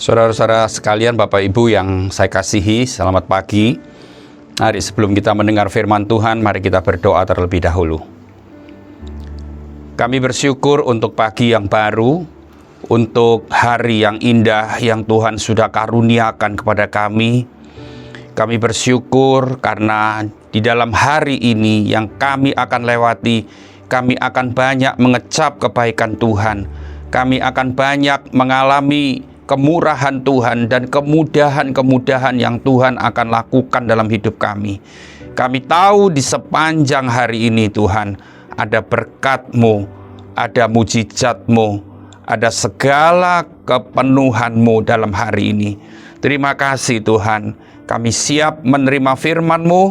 Saudara-saudara sekalian, Bapak Ibu yang saya kasihi, selamat pagi. Mari sebelum kita mendengar firman Tuhan, mari kita berdoa terlebih dahulu. Kami bersyukur untuk pagi yang baru, untuk hari yang indah yang Tuhan sudah karuniakan kepada kami. Kami bersyukur karena di dalam hari ini yang kami akan lewati, kami akan banyak mengecap kebaikan Tuhan. Kami akan banyak mengalami kemurahan Tuhan dan kemudahan-kemudahan yang Tuhan akan lakukan dalam hidup kami. Kami tahu di sepanjang hari ini Tuhan, ada berkat-Mu, ada mujizat-Mu, ada segala kepenuhan-Mu dalam hari ini. Terima kasih Tuhan, kami siap menerima firman-Mu,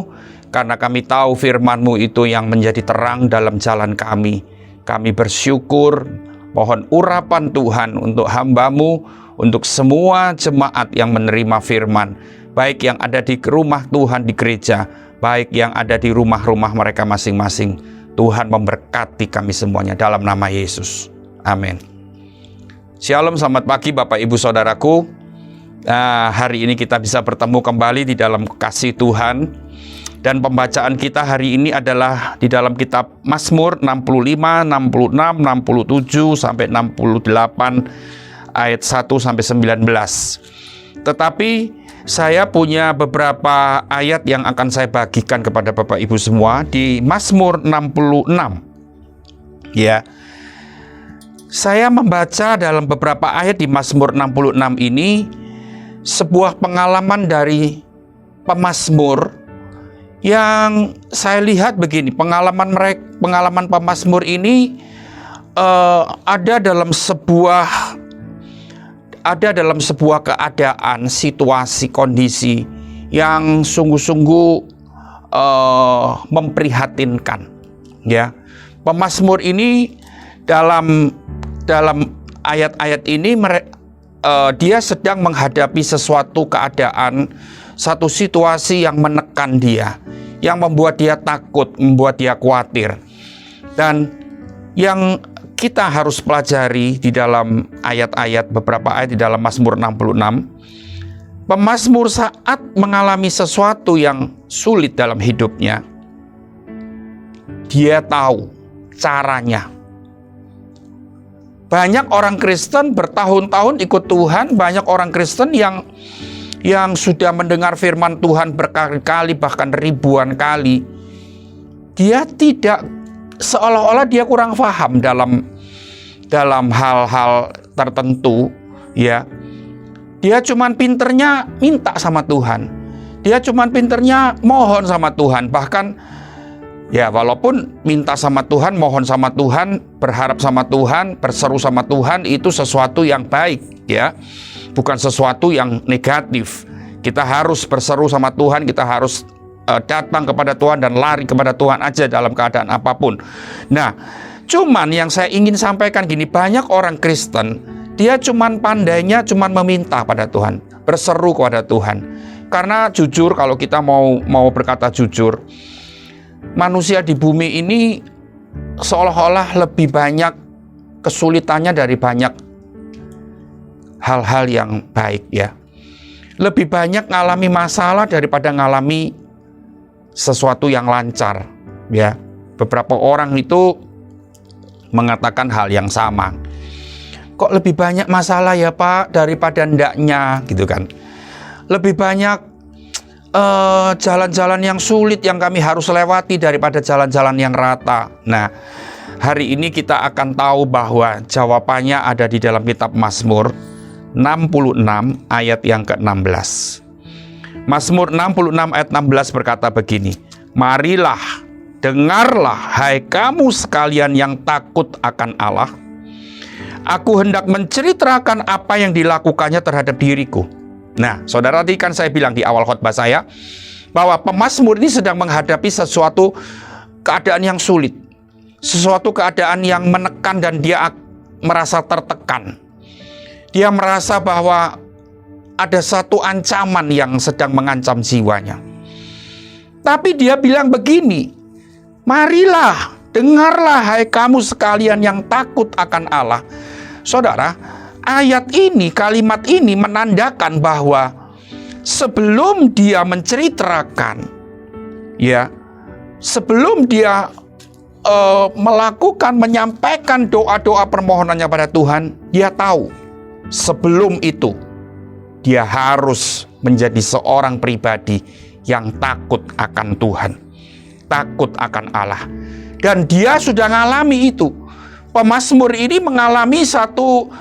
karena kami tahu firman-Mu itu yang menjadi terang dalam jalan kami. Kami bersyukur, mohon urapan Tuhan untuk hamba-Mu, untuk semua jemaat yang menerima firman, baik yang ada di rumah Tuhan di gereja, baik yang ada di rumah-rumah mereka masing-masing. Tuhan memberkati kami semuanya dalam nama Yesus. Amin. Shalom, selamat pagi Bapak Ibu Saudaraku. Hari ini kita bisa bertemu kembali di dalam kasih Tuhan. Dan pembacaan kita hari ini adalah di dalam kitab Mazmur 65, 66, 67 sampai 68 ayat 1 sampai 19. Tetapi saya punya beberapa ayat yang akan saya bagikan kepada Bapak Ibu semua di Mazmur 66. Ya. Saya membaca dalam beberapa ayat di Mazmur 66 ini sebuah pengalaman dari pemazmur yang saya lihat begini, pengalaman pemazmur ini ada dalam sebuah keadaan, situasi, kondisi yang sungguh-sungguh memprihatinkan. Ya, pemazmur ini dalam ayat-ayat ini dia sedang menghadapi sesuatu keadaan, satu situasi yang menekan dia, yang membuat dia takut, membuat dia khawatir. Dan yang kita harus pelajari di dalam ayat-ayat, beberapa ayat di dalam Mazmur 66, pemazmur saat mengalami sesuatu yang sulit dalam hidupnya, dia tahu caranya. Banyak orang Kristen bertahun-tahun ikut Tuhan, banyak orang Kristen yang sudah mendengar firman Tuhan berkali-kali, bahkan ribuan kali, dia tidak, seolah-olah dia kurang paham dalam hal-hal tertentu. Ya, dia cuman pinternya minta sama Tuhan, dia cuman pinternya mohon sama Tuhan. Bahkan ya, walaupun minta sama Tuhan, mohon sama Tuhan, berharap sama Tuhan, berseru sama Tuhan, itu sesuatu yang baik, ya, bukan sesuatu yang negatif. Kita harus berseru sama Tuhan, kita harus datang kepada Tuhan dan lari kepada Tuhan aja dalam keadaan apapun. Nah, cuman yang saya ingin sampaikan gini, banyak orang Kristen, dia cuman pandainya cuman meminta pada Tuhan, berseru kepada Tuhan. Karena jujur, kalau kita mau berkata jujur, manusia di bumi ini seolah-olah lebih banyak kesulitannya dari banyak hal-hal yang baik, ya. Lebih banyak ngalami masalah daripada ngalami sesuatu yang lancar, ya. Beberapa orang itu mengatakan hal yang sama. Kok lebih banyak masalah ya Pak daripada ndaknya, gitu kan. Lebih banyak jalan-jalan yang sulit yang kami harus lewati daripada jalan-jalan yang rata. Nah, hari ini kita akan tahu bahwa jawabannya ada di dalam kitab Mazmur 66 ayat yang ke-16. Mazmur 66 ayat 16 berkata begini, "Marilah, dengarlah hai kamu sekalian yang takut akan Allah. Aku hendak menceritakan apa yang dilakukannya terhadap diriku." Nah, saudara, tadi kan saya bilang di awal khotbah saya bahwa pemazmur ini sedang menghadapi sesuatu keadaan yang sulit, sesuatu keadaan yang menekan, dan dia merasa tertekan. Dia merasa bahwa ada satu ancaman yang sedang mengancam jiwanya. Tapi dia bilang begini, "Marilah, dengarlah hai kamu sekalian yang takut akan Allah." Saudara, ayat ini, kalimat ini menandakan bahwa sebelum dia menceritakan, ya, sebelum dia menyampaikan doa-doa permohonannya pada Tuhan, dia tahu sebelum itu dia harus menjadi seorang pribadi yang takut akan Tuhan, takut akan Allah. Dan dia sudah mengalami itu. Pemazmur ini mengalami satu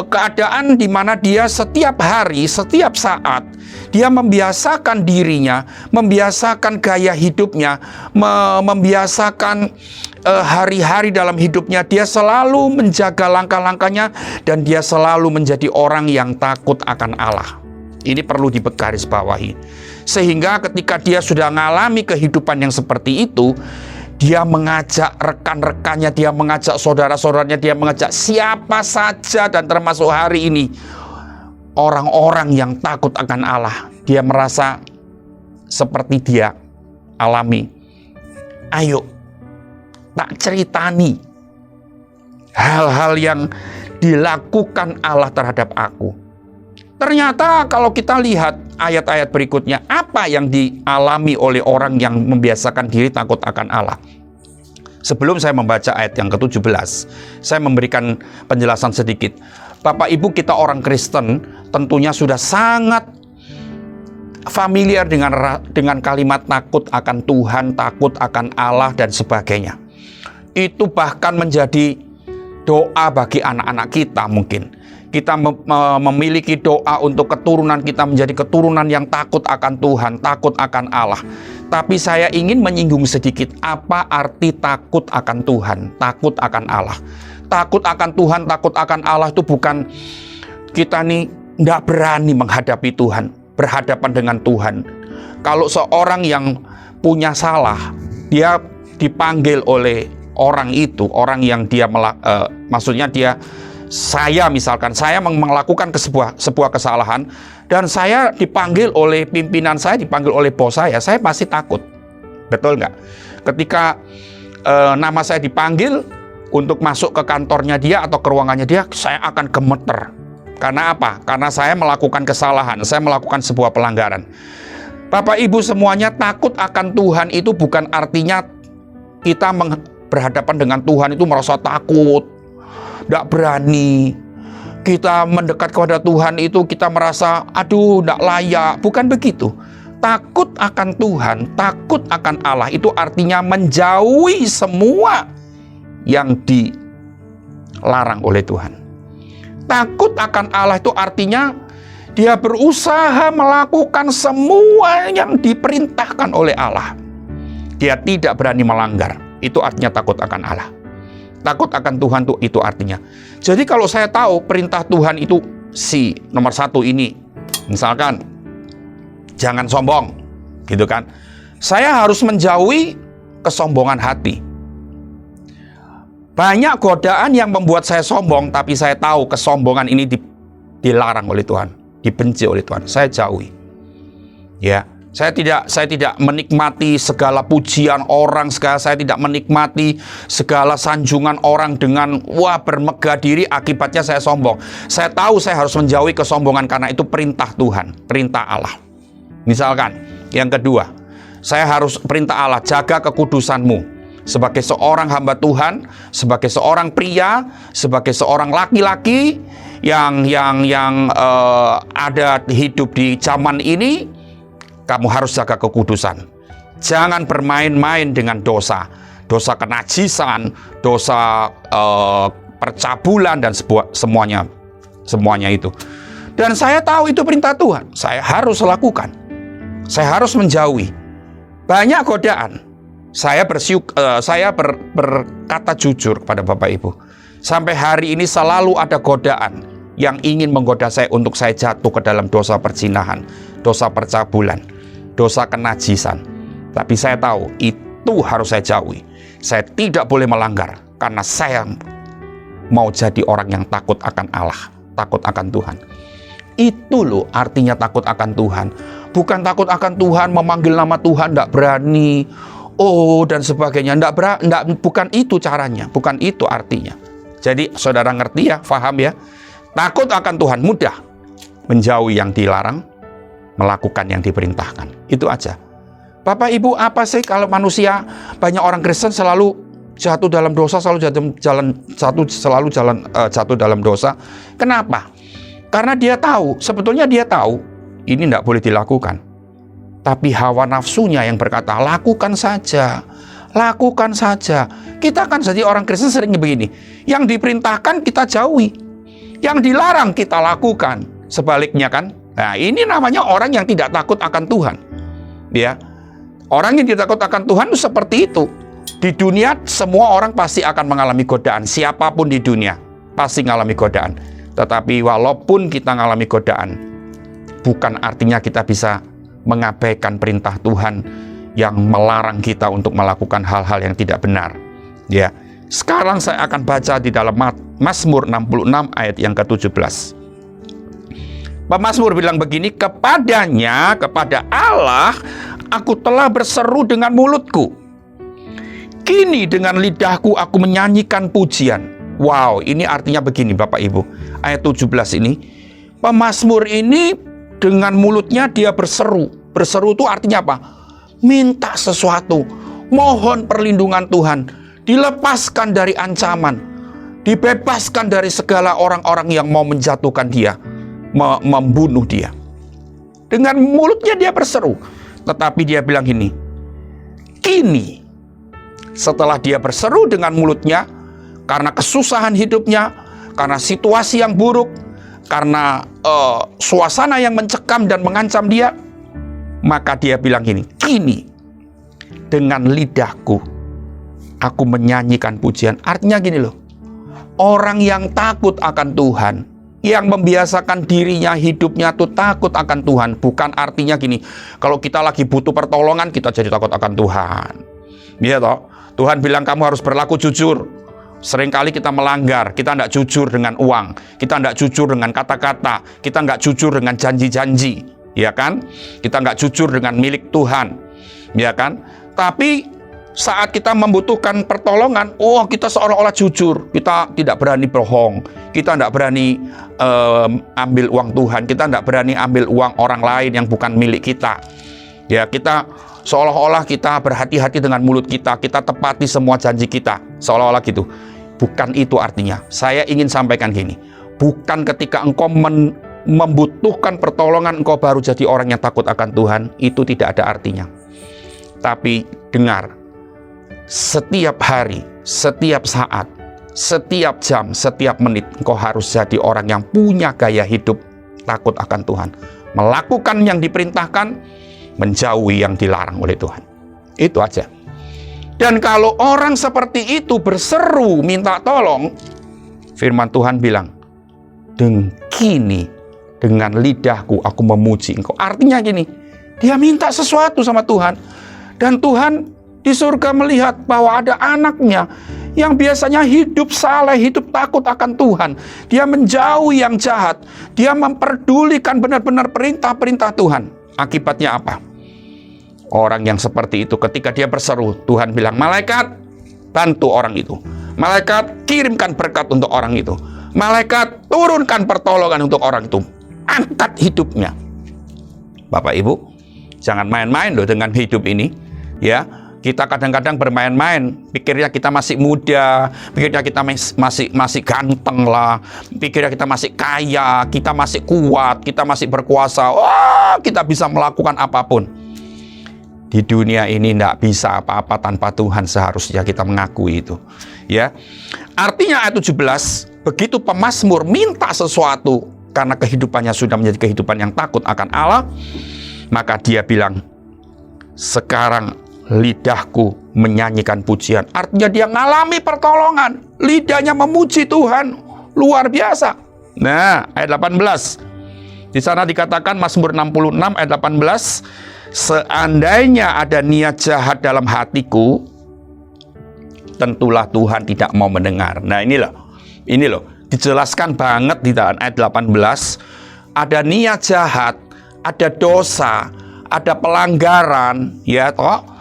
keadaan di mana dia setiap hari, setiap saat, dia membiasakan dirinya, membiasakan gaya hidupnya, membiasakan hari-hari dalam hidupnya. Dia selalu menjaga langkah-langkahnya dan dia selalu menjadi orang yang takut akan Allah. Ini perlu digarisbawahi. Sehingga ketika dia sudah mengalami kehidupan yang seperti itu, dia mengajak rekan-rekannya, dia mengajak saudara-saudaranya, dia mengajak siapa saja, dan termasuk hari ini orang-orang yang takut akan Allah. Dia merasa seperti dia alami. Ayo, tak ceritani hal-hal yang dilakukan Allah terhadap aku. Ternyata kalau kita lihat ayat-ayat berikutnya, apa yang dialami oleh orang yang membiasakan diri takut akan Allah. Sebelum saya membaca ayat yang ke-17, saya memberikan penjelasan sedikit. Bapak Ibu, kita orang Kristen tentunya sudah sangat familiar dengan kalimat takut akan Tuhan, takut akan Allah, dan sebagainya. Itu bahkan menjadi doa bagi anak-anak kita mungkin. Kita memiliki doa untuk keturunan kita menjadi keturunan yang takut akan Tuhan, takut akan Allah. Tapi saya ingin menyinggung sedikit apa arti takut akan Tuhan, takut akan Allah. Takut akan Tuhan, takut akan Allah itu bukan kita nih tidak berani menghadapi Tuhan, berhadapan dengan Tuhan. Kalau seorang yang punya salah, dia dipanggil oleh orang itu, orang yang dia maksudnya saya misalkan, saya melakukan sebuah kesalahan dan saya dipanggil oleh pimpinan saya, dipanggil oleh bos saya pasti takut. Betul nggak? Ketika nama saya dipanggil untuk masuk ke kantornya dia atau ke ruangannya dia, saya akan gemeter. Karena apa? Karena saya melakukan kesalahan, saya melakukan sebuah pelanggaran. Bapak Ibu semuanya, takut akan Tuhan itu bukan artinya kita berhadapan dengan Tuhan itu merasa takut, tidak berani. Kita mendekat kepada Tuhan itu kita merasa aduh tidak layak. Bukan begitu. Takut akan Tuhan, takut akan Allah itu artinya menjauhi semua yang dilarang oleh Tuhan. Takut akan Allah itu artinya dia berusaha melakukan semua yang diperintahkan oleh Allah. Dia tidak berani melanggar. Itu artinya takut akan Allah. Takut akan Tuhan itu artinya. Jadi kalau saya tahu perintah Tuhan itu nomor 1 ini, misalkan jangan sombong, gitu kan? Saya harus menjauhi kesombongan hati. Banyak godaan yang membuat saya sombong, tapi saya tahu kesombongan ini dilarang oleh Tuhan, dibenci oleh Tuhan. Saya jauhi. Ya. Saya tidak menikmati segala pujian orang, saya tidak menikmati segala sanjungan orang dengan bermegah diri, akibatnya saya sombong. Saya tahu saya harus menjauhi kesombongan karena itu perintah Tuhan, perintah Allah. Misalkan, yang kedua, saya harus perintah Allah, jaga kekudusanmu. Sebagai seorang hamba Tuhan, sebagai seorang pria, sebagai seorang laki-laki yang ada hidup di zaman ini, kamu harus jaga kekudusan. Jangan bermain-main dengan dosa. Dosa kenajisan, dosa percabulan, dan semuanya itu. Dan saya tahu itu perintah Tuhan. Saya harus lakukan. Saya harus menjauhi. Banyak godaan. Saya berkata jujur kepada Bapak Ibu. Sampai hari ini selalu ada godaan yang ingin menggoda saya untuk saya jatuh ke dalam dosa perzinahan, dosa percabulan, dosa kenajisan. Tapi saya tahu itu harus saya jauhi. Saya tidak boleh melanggar karena saya mau jadi orang yang takut akan Allah, takut akan Tuhan. Itu loh artinya takut akan Tuhan. Bukan takut akan Tuhan, memanggil nama Tuhan tidak berani, dan sebagainya. Bukan itu caranya, bukan itu artinya. Jadi saudara ngerti ya, paham ya? takut akan Tuhan, mudah. Menjauhi yang dilarang, melakukan yang diperintahkan. Itu aja. Bapak Ibu, apa sih kalau manusia, banyak orang Kristen selalu jatuh dalam dosa, selalu jatuh dalam dosa. Kenapa? Karena sebetulnya dia tahu ini tidak boleh dilakukan. Tapi hawa nafsunya yang berkata, lakukan saja. Lakukan saja. Kita kan jadi orang Kristen seringnya begini. Yang diperintahkan kita jauhi. Yang dilarang kita lakukan. Sebaliknya kan. Nah, ini namanya orang yang tidak takut akan Tuhan. Ya. Orang yang tidak takut akan Tuhan itu seperti itu. Di dunia semua orang pasti akan mengalami godaan. Siapapun di dunia pasti mengalami godaan. Tetapi walaupun kita mengalami godaan, bukan artinya kita bisa mengabaikan perintah Tuhan yang melarang kita untuk melakukan hal-hal yang tidak benar. Ya. Sekarang saya akan baca di dalam Mazmur 66 ayat yang ke-17. Pemazmur bilang begini, kepada Allah aku telah berseru dengan mulutku. Kini dengan lidahku aku menyanyikan pujian. Wow, ini artinya begini Bapak Ibu. Ayat 17 ini, pemazmur ini dengan mulutnya dia berseru. Berseru itu artinya apa? Minta sesuatu, mohon perlindungan Tuhan, dilepaskan dari ancaman, dibebaskan dari segala orang-orang yang mau menjatuhkan dia, membunuh dia. Dengan mulutnya dia berseru, tetapi dia bilang gini, kini setelah dia berseru dengan mulutnya, karena kesusahan hidupnya, karena situasi yang buruk, karena suasana yang mencekam dan mengancam dia, maka dia bilang gini, kini dengan lidahku aku menyanyikan pujian. Artinya gini loh, orang yang takut akan Tuhan, yang membiasakan dirinya, hidupnya tuh takut akan Tuhan, bukan artinya gini, kalau kita lagi butuh pertolongan, kita jadi takut akan Tuhan. Iya toh, Tuhan bilang kamu harus berlaku jujur. Seringkali kita melanggar, kita tidak jujur dengan uang, kita tidak jujur dengan kata-kata, kita nggak jujur dengan janji-janji, ya kan? Kita nggak jujur dengan milik Tuhan, ya kan? Tapi saat kita membutuhkan pertolongan, kita seolah-olah jujur, kita tidak berani bohong, kita tidak berani ambil uang Tuhan, kita tidak berani ambil uang orang lain yang bukan milik kita. Ya, kita seolah-olah kita berhati-hati dengan mulut kita, kita tepati semua janji kita, seolah-olah gitu. Bukan itu artinya. Saya ingin sampaikan gini, bukan ketika engkau membutuhkan pertolongan, engkau baru jadi orang yang takut akan Tuhan, itu tidak ada artinya. Tapi dengar, setiap hari, setiap saat, setiap jam, setiap menit, engkau harus jadi orang yang punya gaya hidup takut akan Tuhan, melakukan yang diperintahkan, menjauhi yang dilarang oleh Tuhan. Itu aja. Dan kalau orang seperti itu berseru minta tolong, firman Tuhan bilang, kini dengan lidahku aku memuji engkau. Artinya gini, dia minta sesuatu sama Tuhan, dan Tuhan di surga melihat bahwa ada anaknya yang biasanya hidup saleh, hidup takut akan Tuhan. Dia menjauhi yang jahat, dia memperdulikan benar-benar perintah-perintah Tuhan. Akibatnya apa? Orang yang seperti itu ketika dia berseru, Tuhan bilang, malaikat bantu orang itu, malaikat kirimkan berkat untuk orang itu, malaikat turunkan pertolongan untuk orang itu, angkat hidupnya. Bapak Ibu, jangan main-main loh dengan hidup ini. Ya, kita kadang-kadang bermain-main, pikirnya kita masih muda, pikirnya kita masih ganteng lah, pikirnya kita masih kaya, kita masih kuat, kita masih berkuasa, kita bisa melakukan apapun. Di dunia ini tidak bisa apa-apa tanpa Tuhan, seharusnya kita mengakui itu. Ya, artinya ayat 17, begitu pemazmur minta sesuatu karena kehidupannya sudah menjadi kehidupan yang takut akan Allah, maka dia bilang, sekarang lidahku menyanyikan pujian. Artinya dia mengalami pertolongan, lidahnya memuji Tuhan, luar biasa. Nah, ayat 18, di sana dikatakan Mazmur 66 ayat 18, seandainya ada niat jahat dalam hatiku, tentulah Tuhan tidak mau mendengar. Nah, ini loh, dijelaskan banget di dalam ayat 18, ada niat jahat, ada dosa, ada pelanggaran, ya toh?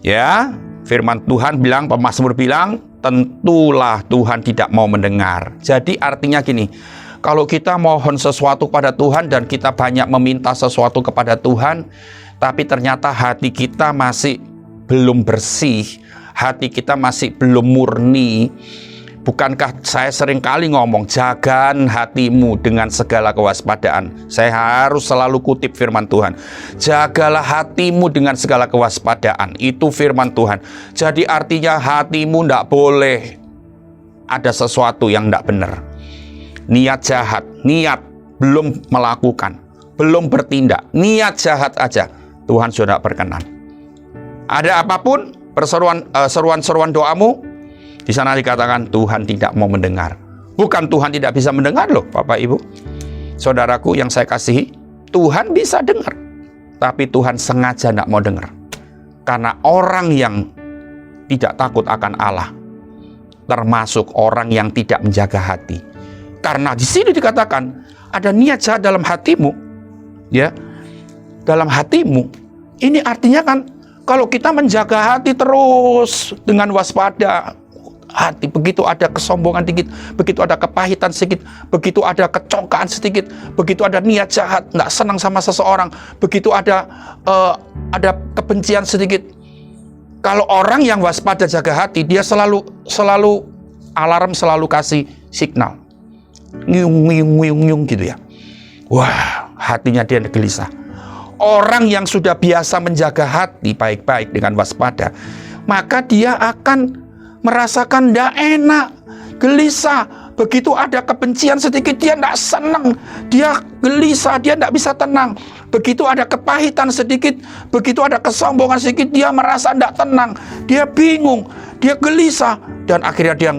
Ya, firman Tuhan bilang, pemazmur bilang, tentulah Tuhan tidak mau mendengar. Jadi artinya gini, Kalau kita mohon sesuatu pada Tuhan dan kita banyak meminta sesuatu kepada Tuhan, tapi ternyata hati kita masih belum bersih, hati kita masih belum murni. Bukankah saya sering kali ngomong, jagaan hatimu dengan segala kewaspadaan. Saya harus selalu kutip firman Tuhan. Jagalah hatimu dengan segala kewaspadaan. Itu firman Tuhan. Jadi artinya hatimu tidak boleh ada sesuatu yang tidak benar. Niat jahat, niat belum melakukan, belum bertindak, niat jahat aja, Tuhan sudah berkenan. Ada apapun seruan-seruan doamu, di sana dikatakan Tuhan tidak mau mendengar. Bukan Tuhan tidak bisa mendengar loh, Bapak Ibu. Saudaraku yang saya kasihi, Tuhan bisa dengar. Tapi Tuhan sengaja tidak mau dengar. Karena orang yang tidak takut akan Allah, termasuk orang yang tidak menjaga hati. Karena di sini dikatakan ada niat jahat dalam hatimu, ya, dalam hatimu. Ini artinya kan kalau kita menjaga hati terus dengan waspada, hati begitu ada kesombongan sedikit, begitu ada kepahitan sedikit, begitu ada kecokaan sedikit, begitu ada niat jahat, nggak senang sama seseorang, begitu ada kebencian sedikit. Kalau orang yang waspada jaga hati, dia selalu alarm, selalu kasih signal, ngiung gitu ya. Wah, hatinya dia gelisah. Orang yang sudah biasa menjaga hati baik-baik dengan waspada, maka dia akan merasakan tidak enak, gelisah. Begitu ada kebencian sedikit, dia tidak senang, dia gelisah, dia tidak bisa tenang. Begitu ada kepahitan sedikit, begitu ada kesombongan sedikit, dia merasa tidak tenang, dia bingung, dia gelisah. Dan akhirnya dia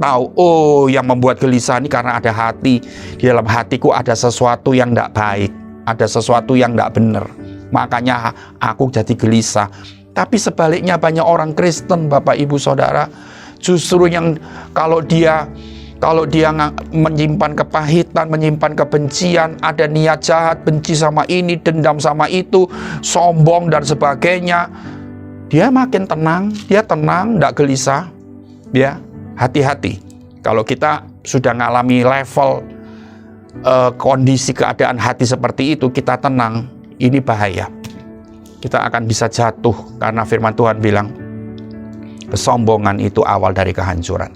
tahu, oh, yang membuat gelisah ini karena ada hati. Di dalam hatiku ada sesuatu yang tidak baik, ada sesuatu yang tidak benar, makanya aku jadi gelisah. Tapi sebaliknya banyak orang Kristen, Bapak Ibu Saudara, justru yang kalau dia menyimpan kepahitan, menyimpan kebencian, ada niat jahat, benci sama ini, dendam sama itu, sombong dan sebagainya, dia makin tenang, dia tenang, tidak gelisah. Ya, hati-hati. Kalau kita sudah mengalami level kondisi keadaan hati seperti itu, kita tenang, ini bahaya. Kita akan bisa jatuh karena firman Tuhan bilang, kesombongan itu awal dari kehancuran.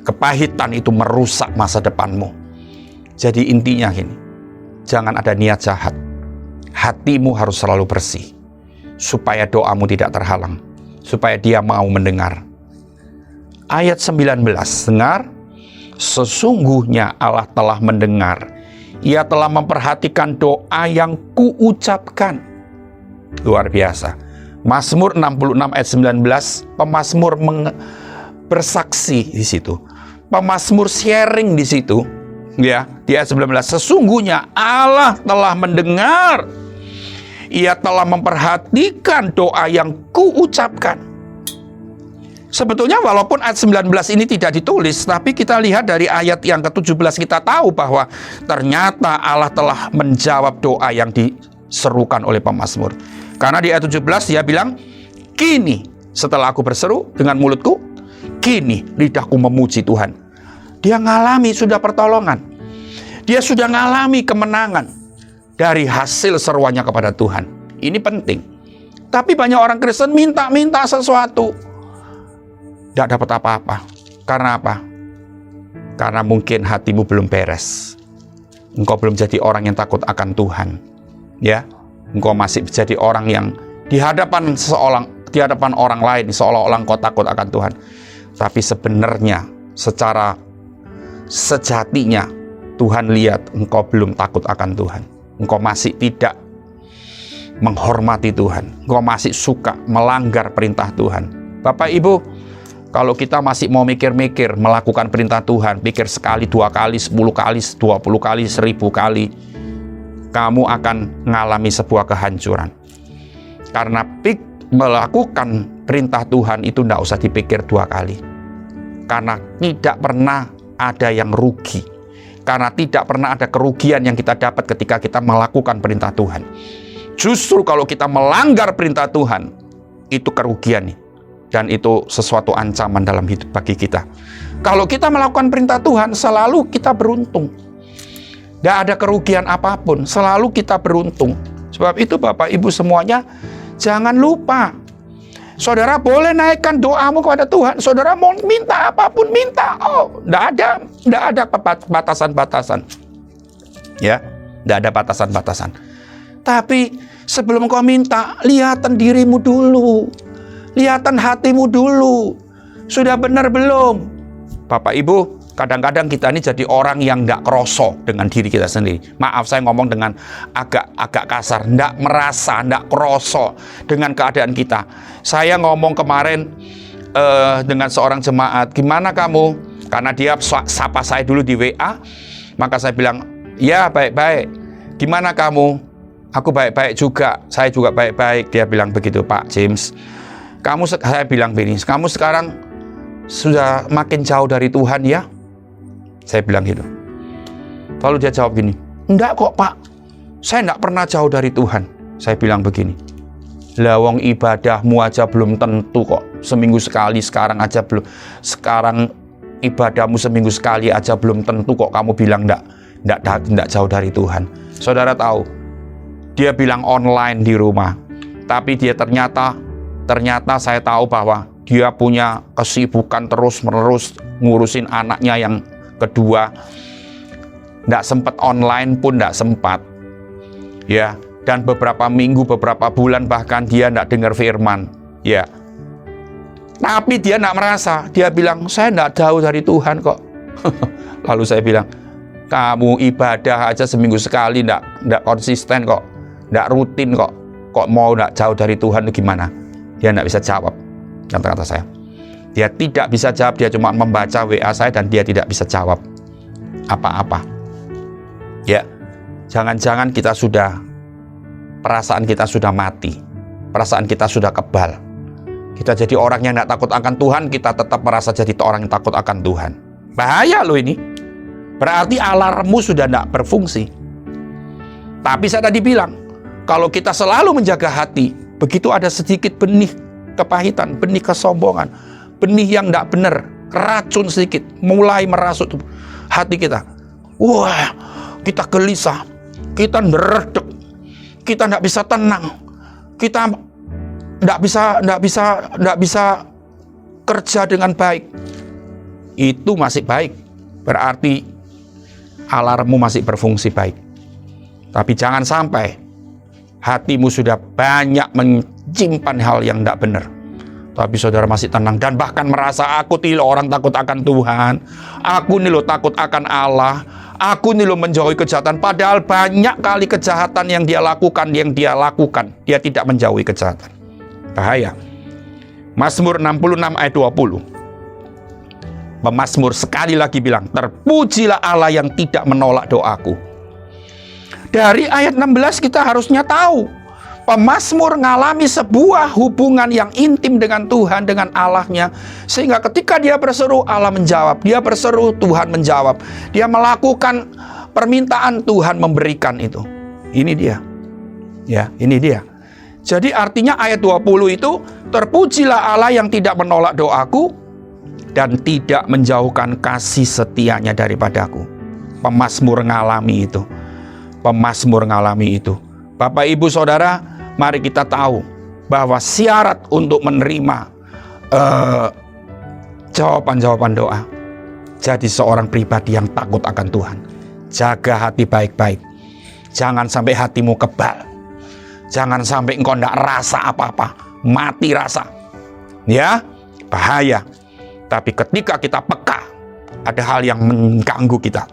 Kepahitan itu merusak masa depanmu. Jadi intinya ini, jangan ada niat jahat. Hatimu harus selalu bersih, supaya doamu tidak terhalang, supaya dia mau mendengar. Ayat 19, dengar, sesungguhnya Allah telah mendengar, Ia telah memperhatikan doa yang kuucapkan. Luar biasa. Mazmur 66 ayat 19, pemazmur bersaksi di situ. Pemazmur sharing di situ, ya, di ayat 19. Sesungguhnya Allah telah mendengar, Ia telah memperhatikan doa yang kuucapkan. Sebetulnya walaupun ayat 19 ini tidak ditulis, tapi kita lihat dari ayat yang ke-17 kita tahu bahwa ternyata Allah telah menjawab doa yang diserukan oleh pemazmur. Karena di ayat 17 dia bilang, kini setelah aku berseru dengan mulutku, kini lidahku memuji Tuhan. Dia ngalami sudah pertolongan. Dia sudah ngalami kemenangan dari hasil seruannya kepada Tuhan. Ini penting. Tapi banyak orang Kristen minta sesuatu, tidak dapat apa-apa. Karena apa? Karena mungkin hatimu belum beres. Engkau belum jadi orang yang takut akan Tuhan. Ya, engkau masih jadi orang yang di hadapan orang lain seolah-olah engkau takut akan Tuhan. Tapi sebenarnya secara sejatinya Tuhan lihat engkau belum takut akan Tuhan. Engkau masih tidak menghormati Tuhan. Engkau masih suka melanggar perintah Tuhan. Bapak Ibu, kalau kita masih mau mikir-mikir melakukan perintah Tuhan, pikir sekali, 2 kali, 10 kali, 20 kali, 1000 kali, kamu akan mengalami sebuah kehancuran. Karena melakukan perintah Tuhan itu tidak usah dipikir 2 kali. Karena tidak pernah ada yang rugi. Karena tidak pernah ada kerugian yang kita dapat ketika kita melakukan perintah Tuhan. Justru kalau kita melanggar perintah Tuhan, itu kerugian nih. Dan itu sesuatu ancaman dalam hidup bagi kita. Kalau kita melakukan perintah Tuhan, selalu kita beruntung. Tidak ada kerugian apapun, selalu kita beruntung. Sebab itu Bapak Ibu semuanya, jangan lupa. Saudara boleh naikkan doamu kepada Tuhan. Saudara mau minta apapun, minta. Oh, tidak ada batasan-batasan. Ya, tidak ada batasan-batasan. Tapi sebelum kau minta, lihatan dirimu dulu. Lihatan hatimu dulu. Sudah benar belum? Bapak Ibu, kadang-kadang kita ini jadi orang yang nggak kroso dengan diri kita sendiri. Maaf, saya ngomong dengan agak kasar. Nggak merasa, nggak kroso dengan keadaan kita. Saya ngomong kemarin dengan seorang jemaat, gimana kamu? Karena dia sapa saya dulu di WA, maka saya bilang, ya baik-baik. Gimana kamu? Aku baik-baik juga. Saya juga baik-baik. Dia bilang begitu, Pak James. Saya bilang begini, kamu sekarang sudah makin jauh dari Tuhan ya? Saya bilang gitu. Lalu dia jawab gini, enggak kok Pak, saya enggak pernah jauh dari Tuhan. Saya bilang begini, lawang ibadahmu aja belum tentu kok. Seminggu sekali sekarang aja belum. Sekarang ibadahmu seminggu sekali aja belum tentu kok kamu bilang enggak jauh dari Tuhan. Saudara tahu, dia bilang online di rumah. Tapi dia ternyata saya tahu bahwa dia punya kesibukan terus-menerus ngurusin anaknya yang kedua. Tidak sempat online pun tidak sempat. Ya, dan beberapa minggu, beberapa bulan bahkan dia tidak dengar firman. Ya. Tapi dia tidak merasa. Dia bilang, saya tidak jauh dari Tuhan kok. Lalu saya bilang, kamu ibadah aja seminggu sekali tidak konsisten kok. Tidak rutin kok. Kok mau tidak jauh dari Tuhan itu gimana? Dia tidak bisa jawab. Kata saya, dia tidak bisa jawab. Dia cuma membaca WA saya dan dia tidak bisa jawab apa-apa. Ya, jangan-jangan perasaan kita sudah mati, perasaan kita sudah kebal. Kita jadi orang yang tidak takut akan Tuhan, kita tetap merasa jadi orang yang takut akan Tuhan. Bahaya loh ini. Berarti alarmmu sudah tidak berfungsi. Tapi saya tadi bilang, kalau kita selalu menjaga hati, begitu ada sedikit benih kepahitan, benih kesombongan, benih yang tidak benar, racun sedikit mulai merasuk hati kita. Wah, kita gelisah, kita ngeredek, kita tidak bisa tenang, kita tidak bisa kerja dengan baik. Itu masih baik, berarti alarmmu masih berfungsi baik. Tapi jangan sampai hatimu sudah banyak menyimpan hal yang tidak benar, tapi saudara masih tenang dan bahkan merasa, aku nih loh orang takut akan Tuhan, aku nih loh takut akan Allah, aku nih loh menjauhi kejahatan. Padahal banyak kali kejahatan yang dia lakukan, dia tidak menjauhi kejahatan. Bahaya. Mazmur 66 ayat 20. Pemazmur sekali lagi bilang, terpujilah Allah yang tidak menolak doaku. Dari ayat 16 kita harusnya tahu, pemazmur ngalami sebuah hubungan yang intim dengan Tuhan, dengan Allahnya. Sehingga ketika dia berseru, Allah menjawab. Dia berseru, Tuhan menjawab. Dia melakukan permintaan, Tuhan memberikan itu. Ini dia. Ya, ini dia. Jadi artinya ayat 20 itu, terpujilah Allah yang tidak menolak doaku dan tidak menjauhkan kasih setianya daripadaku. Pemazmur ngalami itu. Pemazmur ngalami itu. Bapak Ibu Saudara, mari kita tahu bahwa syarat untuk menerima jawaban-jawaban doa, jadi seorang pribadi yang takut akan Tuhan. Jaga hati baik-baik. Jangan sampai hatimu kebal. Jangan sampai engkau tidak rasa apa-apa, mati rasa. Ya, bahaya. Tapi ketika kita peka, ada hal yang mengganggu kita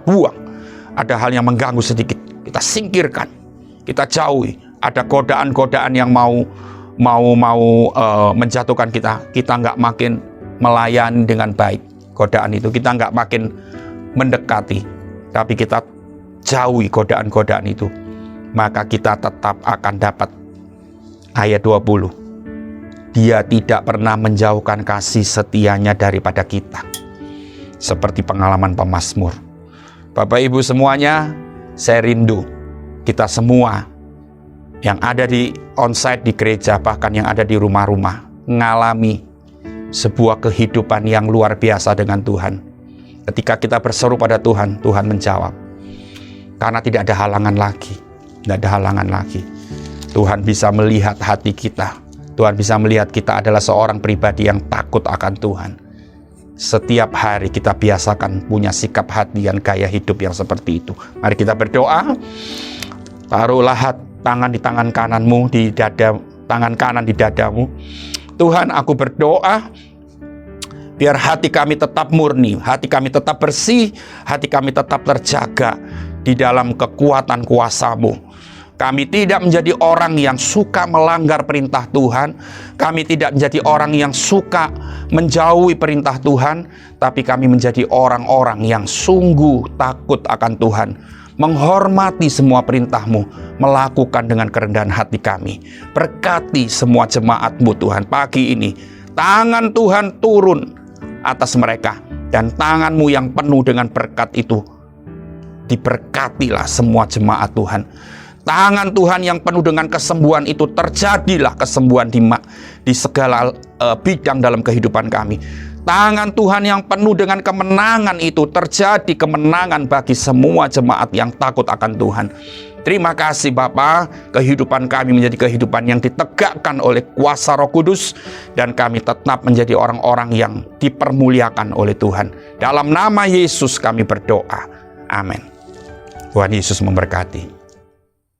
buang. Ada hal yang mengganggu sedikit, kita singkirkan, kita jauhi. Ada godaan-godaan yang mau menjatuhkan kita nggak makin melayani dengan baik. Godaan itu kita nggak makin mendekati, tapi kita jauhi godaan-godaan itu. Maka kita tetap akan dapat ayat 20. Dia tidak pernah menjauhkan kasih setianya daripada kita. Seperti pengalaman pemazmur. Bapak Ibu semuanya, saya rindu kita semua yang ada di onsite di gereja, bahkan yang ada di rumah-rumah, mengalami sebuah kehidupan yang luar biasa dengan Tuhan. Ketika kita berseru pada Tuhan, Tuhan menjawab. Karena tidak ada halangan lagi. Tidak ada halangan lagi. Tuhan bisa melihat hati kita. Tuhan bisa melihat kita adalah seorang pribadi yang takut akan Tuhan. Setiap hari kita biasakan punya sikap hati dan gaya hidup yang seperti itu. Mari kita berdoa. Taruhlah tangan di tangan kananmu, di dada, tangan kanan di dadamu. Tuhan, aku berdoa biar hati kami tetap murni, hati kami tetap bersih, hati kami tetap terjaga di dalam kekuatan kuasa-Mu. Kami tidak menjadi orang yang suka melanggar perintah Tuhan. Kami tidak menjadi orang yang suka menjauhi perintah Tuhan. Tapi kami menjadi orang-orang yang sungguh takut akan Tuhan, menghormati semua perintah-Mu, melakukan dengan kerendahan hati kami. Berkati semua jemaat-Mu Tuhan pagi ini. Tangan Tuhan turun atas mereka. Dan tangan-Mu yang penuh dengan berkat itu, diberkatilah semua jemaat Tuhan. Tangan Tuhan yang penuh dengan kesembuhan itu, terjadilah kesembuhan di segala bidang dalam kehidupan kami. Tangan Tuhan yang penuh dengan kemenangan itu, terjadi kemenangan bagi semua jemaat yang takut akan Tuhan. Terima kasih Bapa, kehidupan kami menjadi kehidupan yang ditegakkan oleh kuasa Roh Kudus, dan kami tetap menjadi orang-orang yang dipermuliakan oleh Tuhan. Dalam nama Yesus kami berdoa. Amin. Tuhan Yesus memberkati.